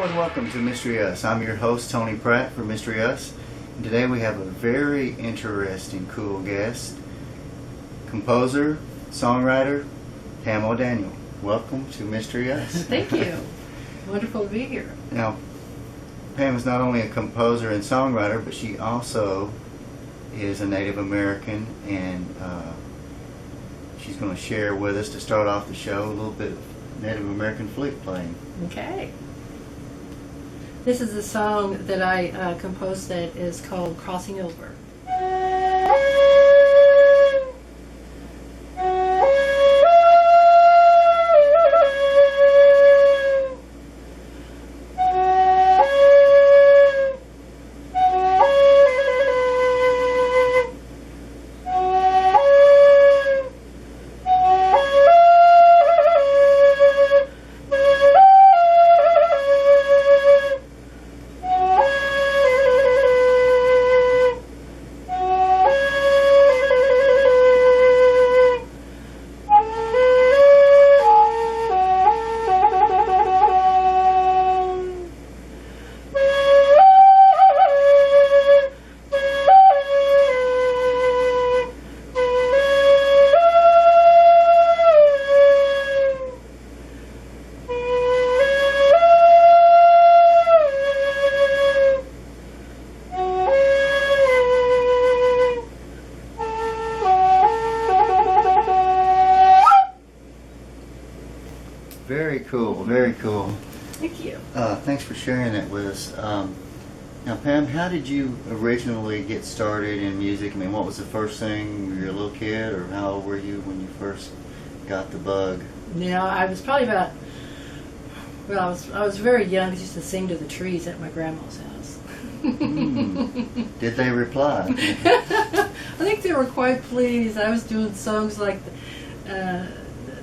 and welcome to Mystery Us. I'm your host, Tony Pratt for Mystery Us. And today we have a very interesting, cool guest, composer, songwriter, Pam O Daniel. Welcome to Mystery Us. Thank you. Wonderful to be here. Now, Pam is not only a composer and songwriter, but she also is a Native American, and she's going to share with us to start off the show a little bit of Native American flute playing. Okay. This is a song that I composed that is called Crossing Over. Very cool, very cool. Thank you. Thanks for sharing that with us. Now, Pam, how did you originally get started in music? I mean, what was the first thing? Were you a little kid, or how old were you when you first got the bug? Now, I was probably about, well, I was very young. I used to sing to the trees at my grandma's house. Did they reply? I think they were quite pleased. I was doing songs like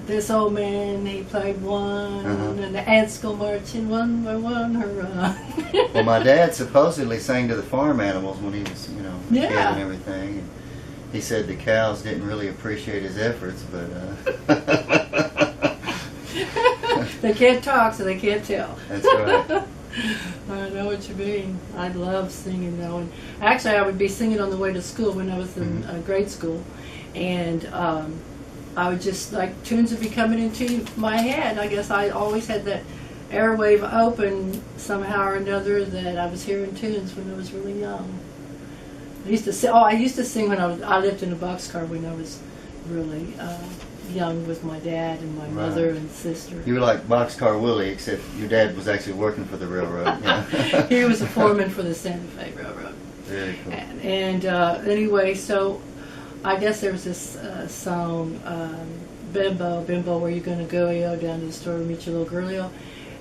This Old Man, he played one, and the ants go marching one by one, hurrah. Well, my dad supposedly sang to the farm animals when he was, a kid and everything. And he said the cows didn't really appreciate his efforts, but... They can't talk, so they can't tell. That's right. I know what you mean. I love singing, though. And actually, I would be singing on the way to school when I was in grade school, and I would just, like, tunes would be coming into my head. I guess I always had that airwave open somehow or another that I was hearing tunes when I was really young. I used to sing when I lived in a boxcar when I was really young with my dad and my mother and sister. You were like Boxcar Willie, except your dad was actually working for the railroad. Yeah. He was a foreman for the Santa Fe Railroad. Very cool. And anyway, so I guess there was this song, Bimbo, Bimbo, where you going to go, yo, down to the store to meet your little girl, yo.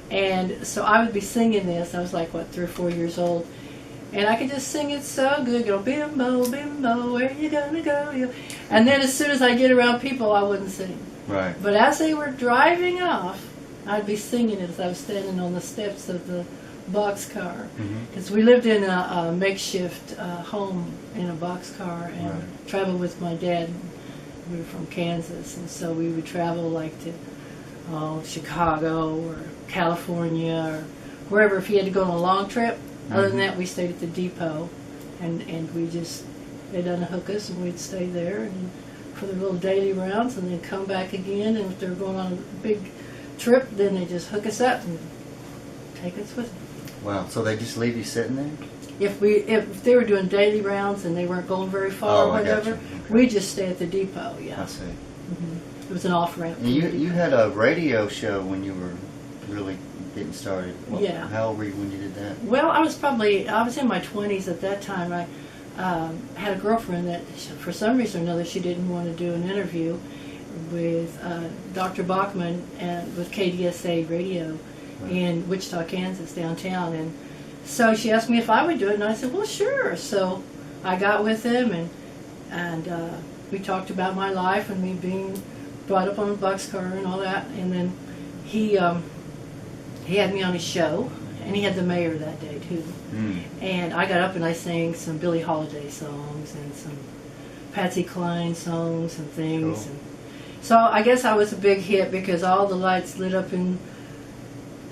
And so I would be singing this. I was like, 3 or 4 years old. And I could just sing it so good, go, Bimbo, Bimbo, where you going to go, yo. And then as soon as I get around people, I wouldn't sing. Right. But as they were driving off, I'd be singing it as I was standing on the steps of the boxcar, because we lived in a makeshift home in a boxcar and traveled with my dad. We were from Kansas, and so we would travel like to Chicago or California or wherever if he had to go on a long trip. Other than that, we stayed at the depot, and they'd unhook us and we'd stay there and for the little daily rounds, and then come back again. And if they were going on a big trip, then they just hook us up and take us with them. Wow, so they just leave you sitting there? If they were doing daily rounds and they weren't going very far or whatever, we'd just stay at the depot, I see. It was an off-ramp. And you had a radio show when you were really getting started. How old were you when you did that? Well, I was in my 20s at that time. I had a girlfriend that, for some reason or another, she didn't want to do an interview with Dr. Bachman and with KDSA radio in Wichita, Kansas, downtown, and so she asked me if I would do it, and I said, well, sure. So I got with him, and we talked about my life and me being brought up on a boxcar and all that, and then he had me on his show, and he had the mayor that day too. And I got up and I sang some Billie Holiday songs and some Patsy Cline songs and things. Cool. And so I guess I was a big hit because all the lights lit up in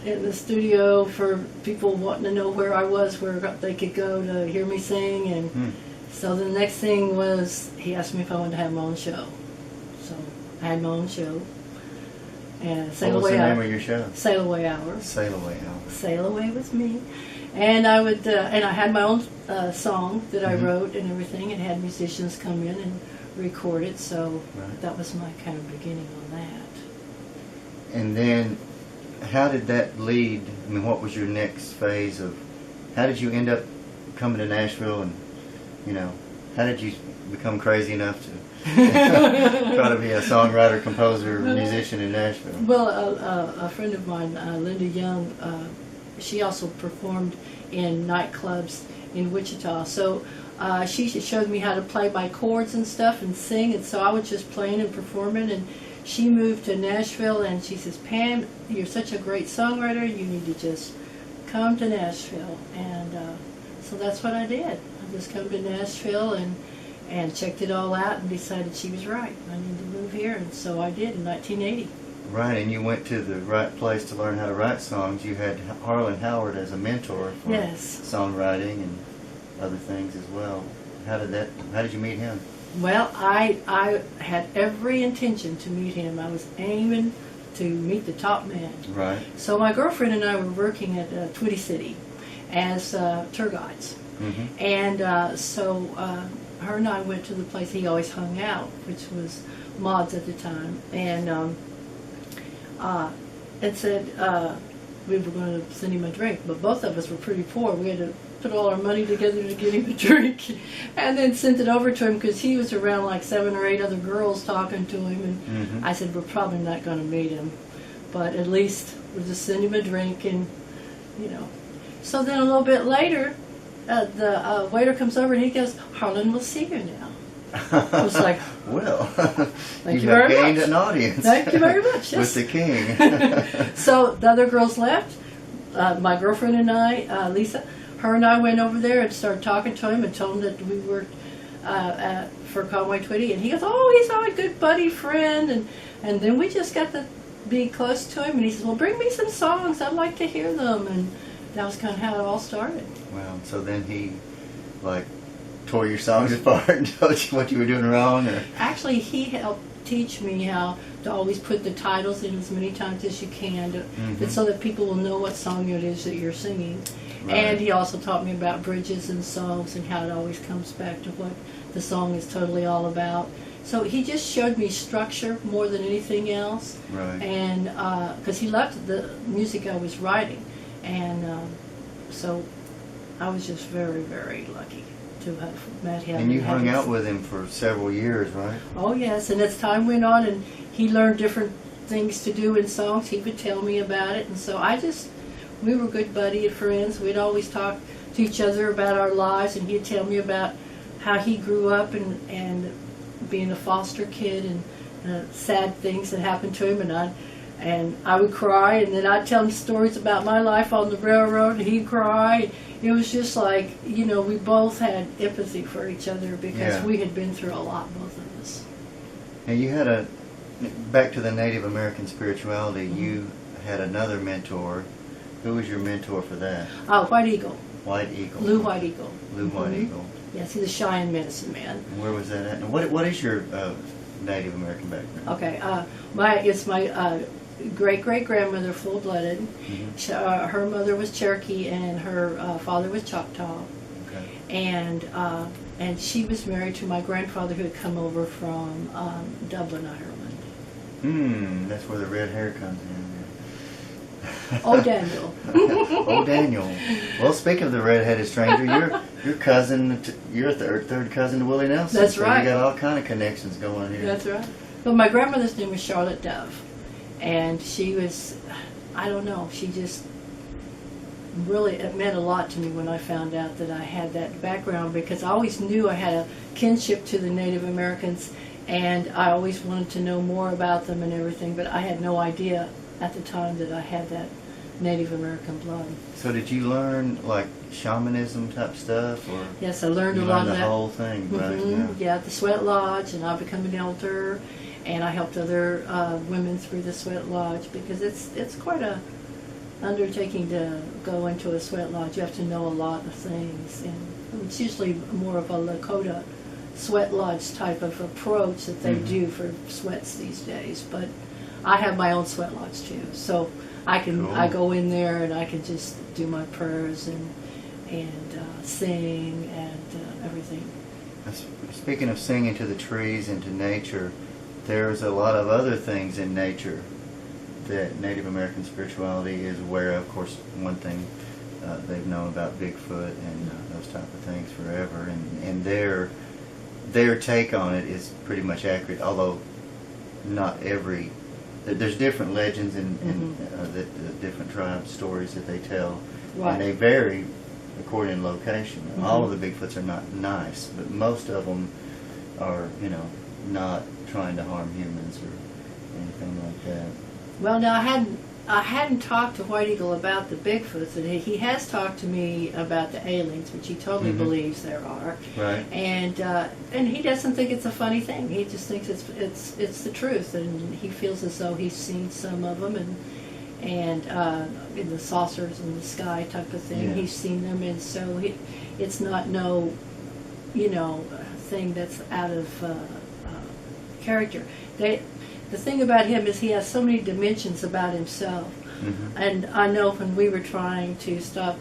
in the studio for people wanting to know where I was, where they could go to hear me sing. And so the next thing was he asked me if I wanted to have my own show. So I had my own show. And What was the name of your show? Sail Away Hour. Sail Away Hour. Sail Away with me. And I would, and I had my own song that I wrote and everything, and had musicians come in and record it. So that was my kind of beginning on that. And then, how did that lead? I mean, what was your next phase of? How did you end up coming to Nashville, and how did you become crazy enough to try to be a songwriter, composer, musician in Nashville? Well, a friend of mine, Linda Young, she also performed in nightclubs in Wichita. So she showed me how to play by chords and stuff and sing, and so I was just playing and performing. And she moved to Nashville, and she says, "Pam, you're such a great songwriter. You need to just come to Nashville." And so that's what I did. I just come to Nashville and checked it all out and decided she was right. I needed to move here, and so I did in 1980. Right, and you went to the right place to learn how to write songs. You had Harlan Howard as a mentor for songwriting and other things as well. How did you meet him? Well, I had every intention to meet him. I was aiming to meet the top man. Right. So my girlfriend and I were working at Twitty City as tour guides. And so her and I went to the place he always hung out, which was Maud's at the time, and said we were going to send him a drink, but both of us were pretty poor. We had to put all our money together to get him a drink, and then sent it over to him because he was around like 7 or 8 other girls talking to him, and I said, we're probably not going to meet him, but at least we'll just send him a drink, and So then a little bit later, the waiter comes over and he goes, "Harlan will see you now." I was like, well, thank you you very gained much. an audience. Thank you very much. With the king. So the other girls left. My girlfriend and I, Lisa, her and I went over there and started talking to him and told him that we worked for Conway Twitty. And he goes, "Oh, he's our good buddy friend." And then we just got to be close to him. And he says, "Well, bring me some songs. I'd like to hear them." And that was kind of how it all started. Well, so then he, tore your songs apart and told you what you were doing wrong? Or? Actually, he helped teach me how to always put the titles in as many times as you can, so that people will know what song it is that you're singing. Right. And he also taught me about bridges and songs and how it always comes back to what the song is totally all about. So he just showed me structure more than anything else. Right. And because he loved the music I was writing. And so I was just very, very lucky to have met him. And you hung out with him for several years, right? Oh, yes. And as time went on and he learned different things to do in songs, he would tell me about it. And so we were good buddy and friends. We'd always talk to each other about our lives, and he'd tell me about how he grew up and being a foster kid and sad things that happened to him. And I would cry, and then I'd tell him stories about my life on the railroad, and he'd cry. It was just like, we both had empathy for each other because we had been through a lot, both of us. And you had back to the Native American spirituality, you had another mentor. Who was your mentor for that? White Eagle. White Eagle. Lou White Eagle. Lou White Eagle. Yes, he's a Cheyenne medicine man. And where was that at? And what is your Native American background? Okay, it's my great-great-grandmother, full-blooded. Her mother was Cherokee, and her father was Choctaw. Okay. And she was married to my grandfather, who had come over from Dublin, Ireland. That's where the red hair comes in. O Daniel. O Daniel. Well, speaking of the red-headed stranger, your cousin, you're a third cousin to Willie Nelson. That's right. You got all kind of connections going here. That's right. But my grandmother's name was Charlotte Dove. And she was, I don't know, she just really, it meant a lot to me when I found out that I had that background, because I always knew I had a kinship to the Native Americans, and I always wanted to know more about them and everything, but I had no idea at the time that I had that Native American blood. So did you learn shamanism type stuff, or? Yes, I learned a lot of that. The whole thing, right? Yeah, at the Sweat Lodge, and I became an elder. And I helped other women through the Sweat Lodge, because it's quite a undertaking to go into a sweat lodge, you have to know a lot of things, and it's usually more of a Lakota sweat lodge type of approach that they do for sweats these days. But I have my own sweat lodge too, so I go in there and I can just do my prayers and sing and everything. Speaking of singing to the trees and to nature, there's a lot of other things in nature that Native American spirituality is aware of. Of course, one thing they've known about Bigfoot and those type of things forever, and their take on it is pretty much accurate, although not every. There's different legends and the different tribes' stories that they tell, and they vary according to location. All of the Bigfoots are not nice, but most of them are, not trying to harm humans or anything like that. Well, now I hadn't talked to White Eagle about the Bigfoots, and he has talked to me about the aliens, which he totally believes there are. Right. And he doesn't think it's a funny thing. He just thinks it's the truth, and he feels as though he's seen some of them, and in the saucers in the sky type of thing. He's seen them, and so it's not no, thing that's out of character. The thing about him is he has so many dimensions about himself. And I know when we were trying to stop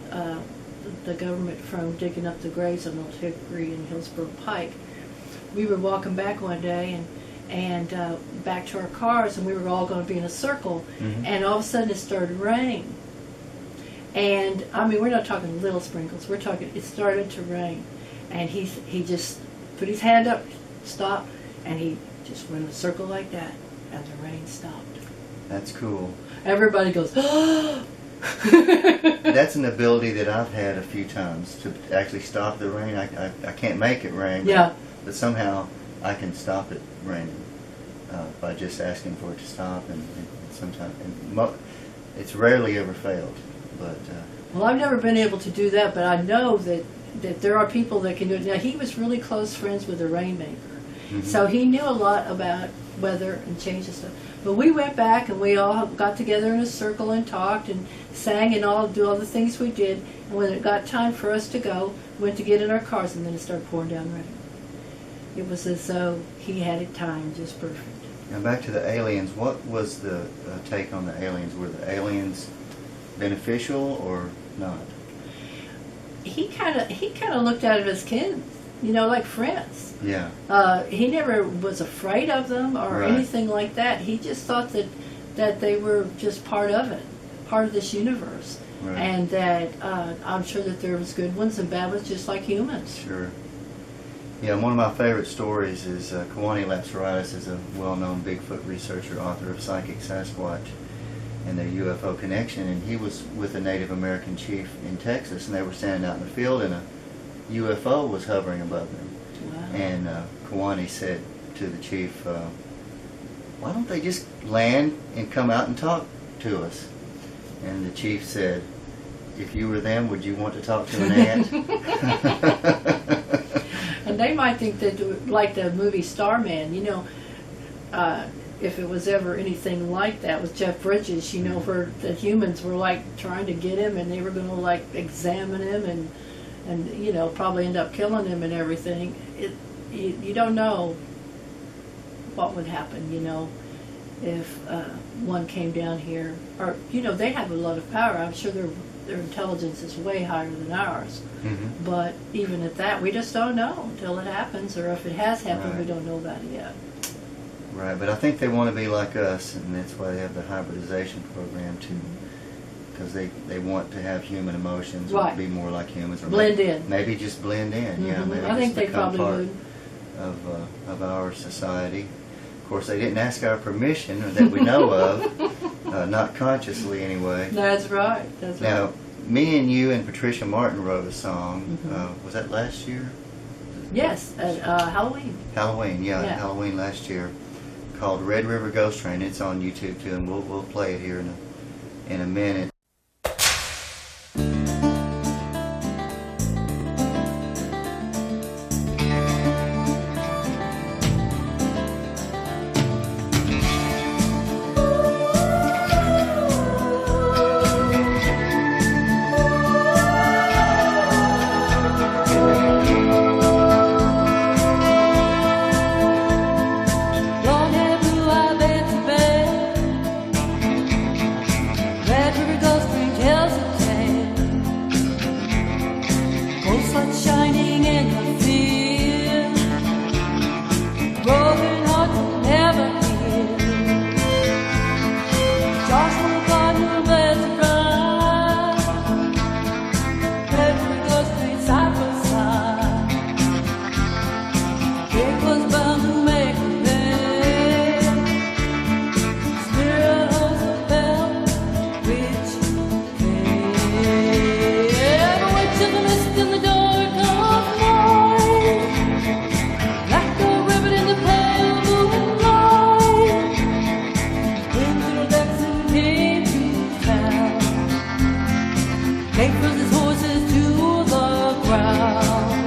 the government from digging up the graves on Old Hickory and Hillsborough Pike, we were walking back one day and back to our cars, and we were all going to be in a circle, and all of a sudden it started raining. And I mean, we're not talking little sprinkles, we're talking, it started to rain. And he just put his hand up, stopped, and he just went in a circle like that, and the rain stopped. That's cool. Everybody goes, oh! That's an ability that I've had a few times, to actually stop the rain. I can't make it rain, but somehow I can stop it raining by just asking for it to stop, and sometimes it's rarely ever failed. But well, I've never been able to do that, but I know that there are people that can do it. Now, he was really close friends with the rainmaker, so he knew a lot about weather and change and stuff. But we went back and we all got together in a circle and talked and sang and do all the things we did. And when it got time for us to go, we went to get in our cars, and then it started pouring down rain. It was as though he had it timed just perfect. Now back to the aliens. What was the take on the aliens? Were the aliens beneficial or not? He kind of looked at it as kids, like friends. Yeah. He never was afraid of them or anything like that. He just thought that they were just part of it, part of this universe, and that I'm sure that there was good ones and bad ones, just like humans. Sure. Yeah, one of my favorite stories is Kawani Lapsaritis is a well-known Bigfoot researcher, author of Psychic Sasquatch and the UFO Connection, and he was with a Native American chief in Texas, and they were standing out in the field, and a UFO was hovering above them. Wow. And Kawani said to the chief, why don't they just land and come out and talk to us? And the chief said, if you were them, would you want to talk to an ant? And they might think that, like the movie Starman, if it was ever anything like that with Jeff Bridges, where the humans were like trying to get him, and they were going to like examine him and probably end up killing him and everything. You don't know what would happen, if one came down here, or they have a lot of power. I'm sure their intelligence is way higher than ours. But even at that, we just don't know until it happens, or if it has happened, we don't know about it yet. Right, but I think they want to be like us, and that's why they have the hybridization program too, because they want to have human emotions, or be more like humans, or blend in. Maybe just blend in. Yeah, maybe I think they probably would. Of our society. Of course, they didn't ask our permission, or that we know of, not consciously anyway. That's right. That's right. Now, me and you and Patricia Martin wrote a song. Was that last year? Yes, at Halloween. Halloween, yeah, Halloween last year, called Red River Ghost Train. It's on YouTube too, and we'll play it here in a minute. Papers his horses to the ground.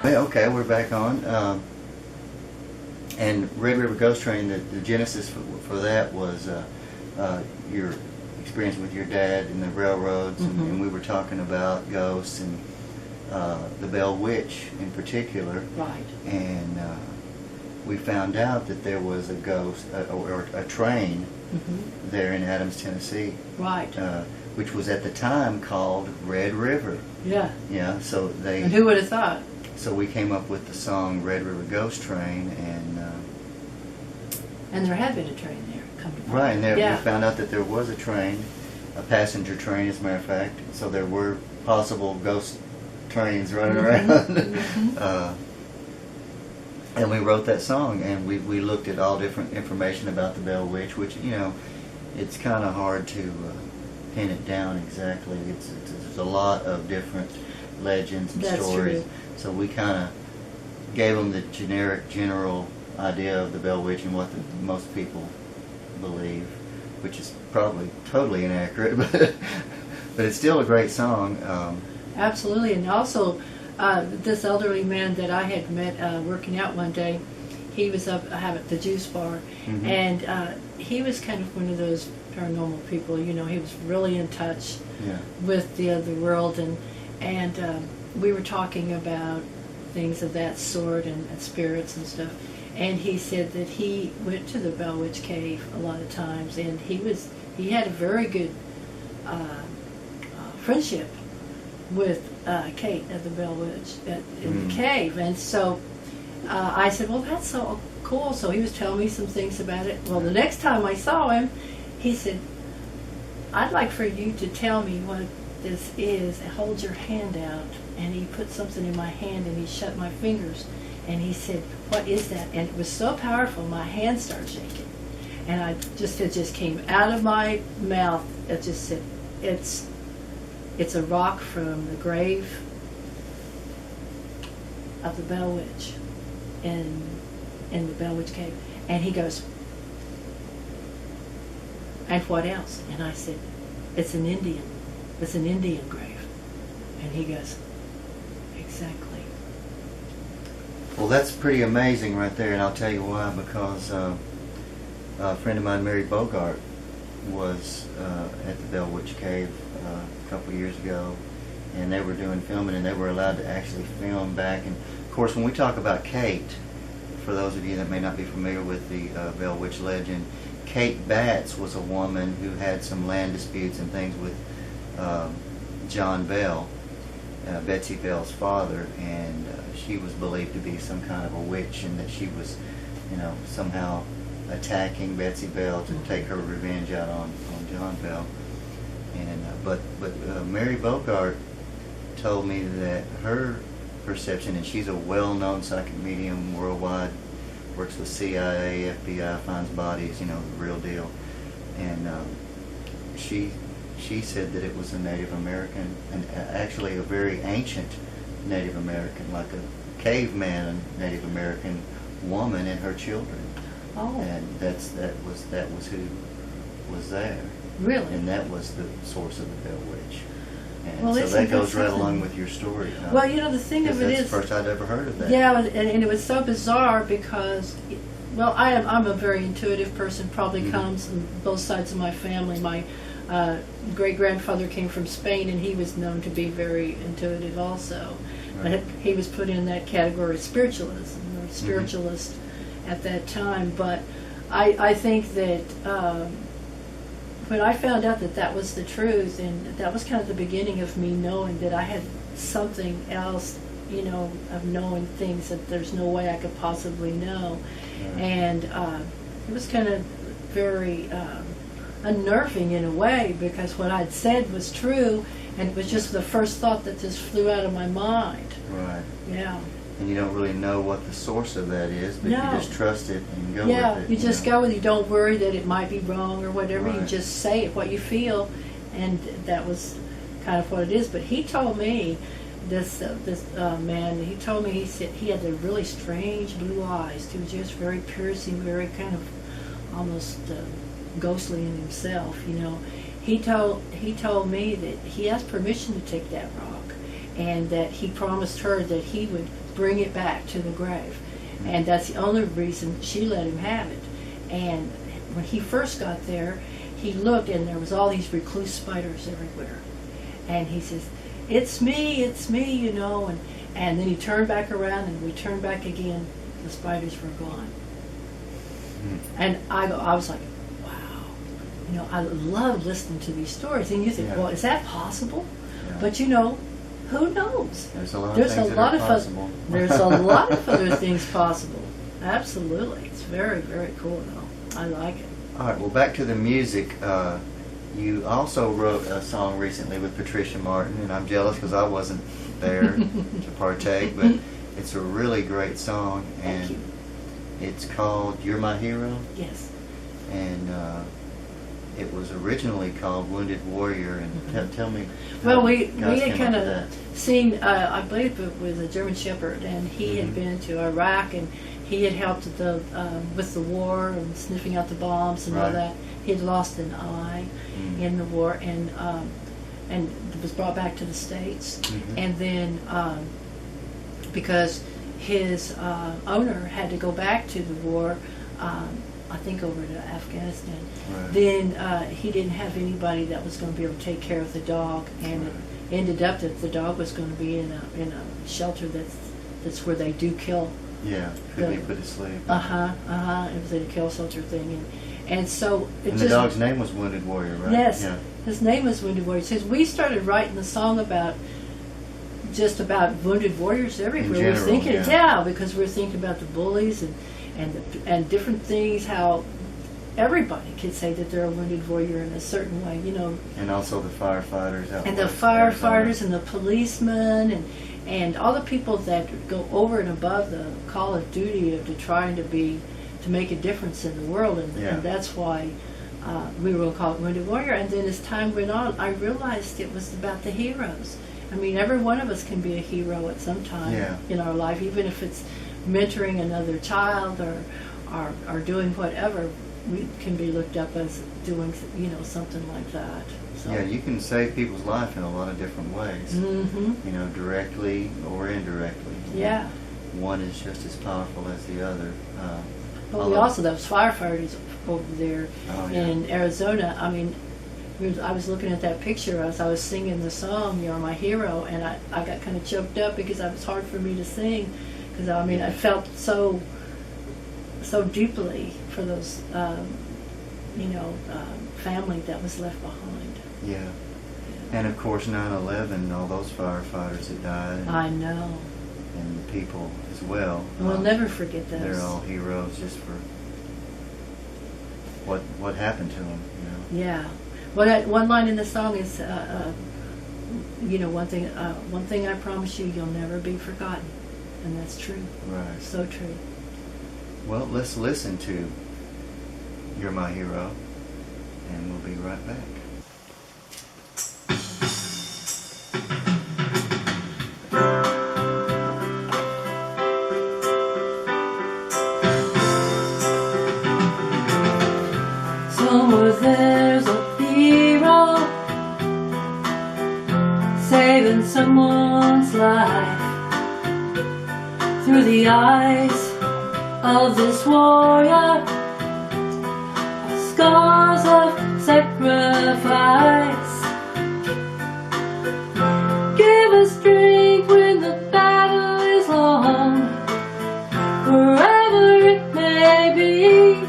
Okay, we're back on. And Red River Ghost Train, the genesis for that was your experience with your dad in the railroads, and we were talking about ghosts and the Bell Witch in particular. Right. And we found out that there was a ghost, or a train, there in Adams, Tennessee. Right. Which was at the time called Red River. Yeah. Yeah, so they... And who would have thought? So we came up with the song Red River Ghost Train, and there had been a train there. Come to right, and there, yeah. we found out that there was a train, a passenger train, as a matter of fact. So there were possible ghost trains running around, and we wrote that song, and we looked at all different information about the Bell Witch, which, you know, it's kind of hard to pin it down exactly. There's a lot of different legends and That's stories. true. So we kind of gave them the general idea of the Bell Witch and what most people believe, which is probably totally inaccurate, but it's still a great song. Absolutely, and also this elderly man that I had met working out one day, he was up at the juice bar, and he was kind of one of those paranormal people. You know, he was really in touch with the other world, and we were talking about things of that sort and spirits and stuff. And he said that he went to the Bell Witch Cave a lot of times, and he had a very good friendship with Kate at the Bell Witch in the cave. And so I said, well, that's so cool. So he was telling me some things about it. Well, the next time I saw him, he said, I'd like for you to tell me what this is. Hold your hand out. And he put something in my hand and he shut my fingers. And he said, what is that? And it was so powerful, my hand started shaking. And it just came out of my mouth. It just said, it's a rock from the grave of the Bell Witch in the Bell Witch cave. And he goes, and what else? And I said, it's an Indian grave. And he goes, exactly. Well, that's pretty amazing right there, and I'll tell you why. Because a friend of mine, Mary Bogart, was at the Bell Witch Cave a couple of years ago, and they were doing filming, and they were allowed to actually film back. And of course, when we talk about Kate, for those of you that may not be familiar with the Bell Witch legend, Kate Batts was a woman who had some land disputes and things with John Bell, Betsy Bell's father, and she was believed to be some kind of a witch, and that she was, somehow attacking Betsy Bell to take her revenge out on John Bell. And but Mary Bogart told me that her perception, and she's a well-known psychic medium worldwide, works with CIA, FBI, finds bodies, the real deal. And she said that it was a Native American, and actually a very ancient Native American, like a caveman Native American woman and her children. Oh. And that was who was there. Really? And that was the source of the Bell Witch. And Well, so isn't that that goes right something? along with your story. Huh? Well, the thing of it that's is, the first I'd ever heard of that. yeah, and it was so bizarre because, well, I'm a very intuitive person. Probably comes from both sides of my family. My great grandfather came from Spain, and he was known to be very intuitive also. Right. But he was put in that category of spiritualism or spiritualist at that time. But I think that when I found out that was the truth, and that was kind of the beginning of me knowing that I had something else, of knowing things that there's no way I could possibly know. Right. And it was kind of very unnerving in a way, because what I'd said was true, and it was just the first thought that just flew out of my mind. Right. Yeah. And you don't really know what the source of that is, but No. you just trust it and go Yeah, with it. you just go with it. You don't worry that it might be wrong or whatever. You Right. just say it, what you feel, and that was kind of what it is. But he told me, this man, he told me, he said he had the really strange blue eyes. He was just very piercing, very kind of almost ghostly in himself, He told me that he asked permission to take that rock, and that he promised her that he would bring it back to the grave. And that's the only reason she let him have it. And when he first got there, he looked, and there was all these recluse spiders everywhere. And he says, it's me, and then he turned back around, and we turned back again. The spiders were gone. And I was like, wow. I love listening to these stories. And you think, well, is that possible? Yeah. But who knows? There's a lot of There's things a that lot are of possible. there's a lot of other things possible. Absolutely. It's very, very cool, though. I like it. All right, well, back to the music. You also wrote a song recently with Patricia Martin, and I'm jealous because I wasn't there to partake, but it's a really great song, and Thank you. it's called You're My Hero, Yes. and it was originally called Wounded Warrior, and tell me Well, how we you guys had came kind up with of that. seen, I believe it was a German Shepherd, and he had been to Iraq, and he had helped with the war and sniffing out the bombs and all Right. that. He had lost an eye in the war, and was brought back to the States. And then because his owner had to go back to the war, I think over to Afghanistan, Right. then he didn't have anybody that was going to be able to take care of the dog, and it ended up that the dog was going to be in a shelter that's where they do kill. Yeah, could be put to sleep. It was a kill shelter thing, and so it And just, the dog's name was Wounded Warrior, right? yes, Yeah. his name was Wounded Warrior. It says we started writing the song about just about wounded warriors everywhere. In We're general, thinking, yeah. because we're thinking about the bullies and different things. How everybody can say that they're a wounded warrior in a certain way, And also the firefighters out and the west, firefighters Arizona. and the policemen and all the people that go over and above the call of duty of trying to make a difference in the world, Yeah. and that's why we will call it Wounded Warrior. And then as time went on, I realized it was about the heroes. I mean, every one of us can be a hero at some time Yeah. in our life, even if it's mentoring another child or doing whatever. We can be looked up as doing, something like that. So. Yeah, you can save people's life in a lot of different ways. Mm-hmm. Directly or indirectly. Yeah. One is just as powerful as the other. But we also, those firefighters over there Oh, yeah. in Arizona, I mean, I was looking at that picture as I was singing the song, You're My Hero, and I got kind of choked up because it was hard for me to sing. Because, I felt so deeply for those, family that was left behind. Yeah. And of course 9/11, all those firefighters that died. I know. And the people as well. We'll never forget those. They're all heroes just for what happened to them, Yeah. One line in the song is, one thing I promise you, you'll never be forgotten. And that's true. Right. So true. Well, let's listen to You're My Hero, and we'll be right back. Somewhere there's a hero saving someone's life through the eyes of this warrior, scars of sacrifice. Give us strength when the battle is long, wherever it may be.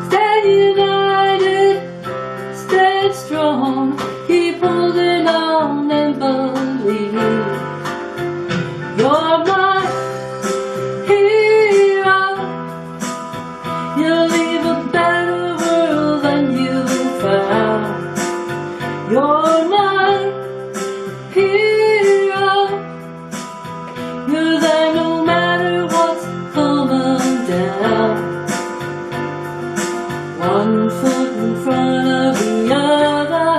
Stand united, stand strong, keep holding on and believe. You're my hero. You'll leave a better world than you found. You're my hero. You're there no matter what's coming down. One foot in front of the other.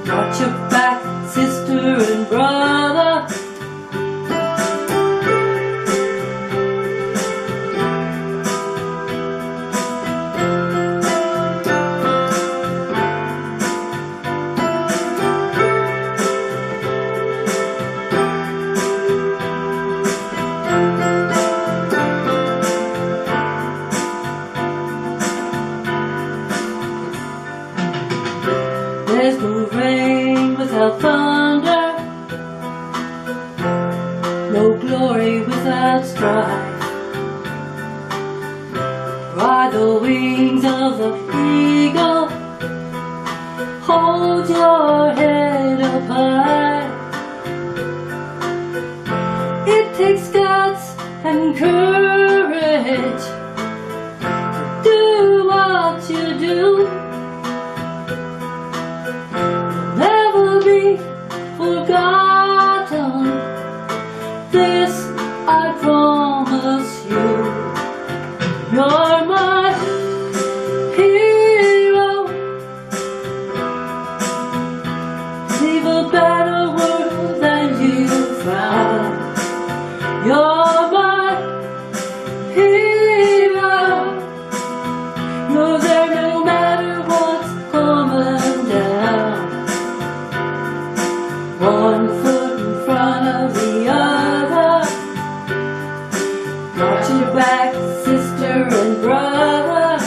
Watch your back, sister and brother. There's no rain without thunder, no glory without strife. Ride the wings of the eagle, hold your head up high. It takes guts and courage to do what you do. Never be forgotten. This I promise you. You're my hero. Leave a better world than you found. You're my hero. You're there no matter what's coming down. One foot in front of the other. Watch your back, sister and brother.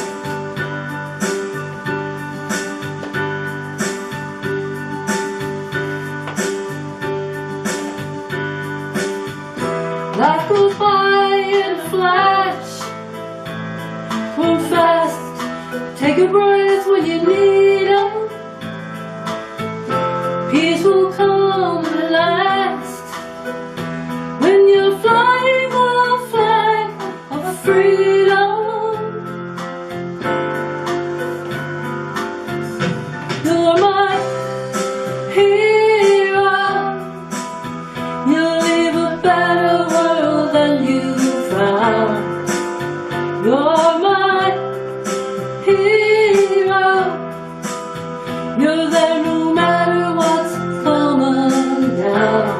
Life goes by in a flash. Run fast, take a breath when you need 'em. peace will come at last when you're flying the flag of freedom. You're my hero. You'll leave a better world than you found. You're my hero. You're there no matter what's coming down.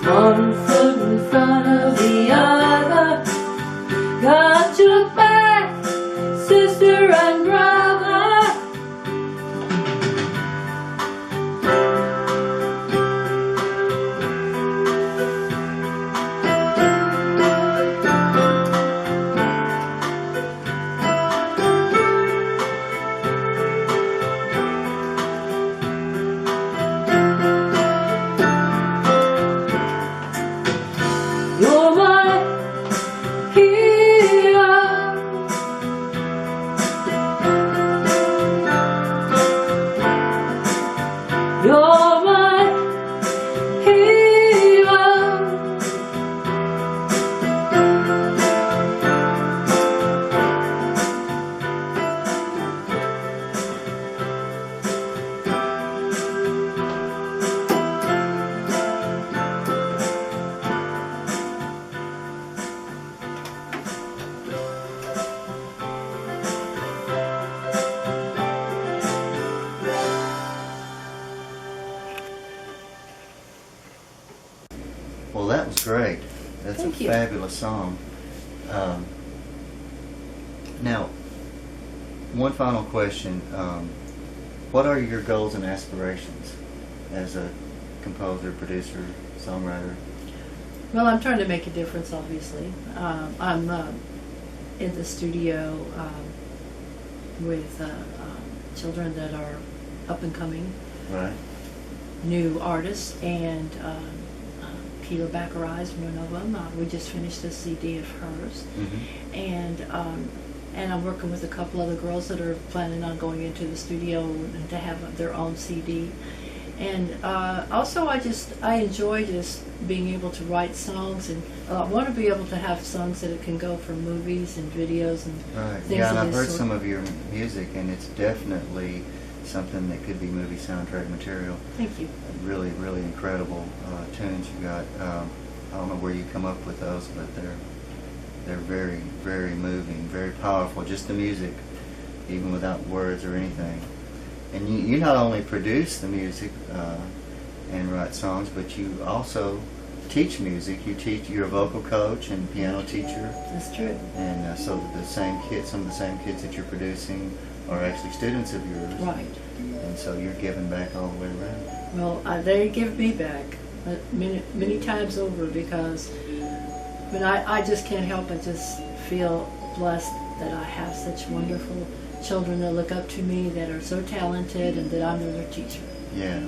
One foot in front of the other. Got your back, sister and brother. You're my hero. You're my hero. Well, that was great. That's Thank a you. fabulous song. Now, one final question. What are your goals and aspirations as a composer, producer, songwriter? Well, I'm trying to make a difference, obviously. I'm in the studio with children that are up and coming, Right. new artists, and Keela Baccarat is one of them. We just finished a CD of hers, and I'm working with a couple other girls that are planning on going into the studio and to have their own CD. And also, I enjoy just being able to write songs, and I want to be able to have songs that it can go for movies and videos and Right. things Yeah, and of I've this heard sort. some of your music, and it's definitely something that could be movie soundtrack material. Thank you. Really, really incredible tunes you got. I don't know where you come up with those, but they're very, very moving, very powerful. Just the music, even without words or anything. And you not only produce the music and write songs, but you also teach music. You're a vocal coach and piano teacher. That's true. And so some of the same kids that you're producing are actually students of yours. Right. And so you're giving back all the way around. Well, they give me back many times over, because when I just can't help but just feel blessed that I have such wonderful children that look up to me, that are so talented, and that I'm their teacher. Yeah.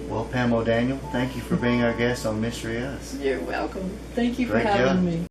Well, Pam O Daniel, thank you for being our guest on Mystery Us. You're welcome. Thank you for Great having job. me.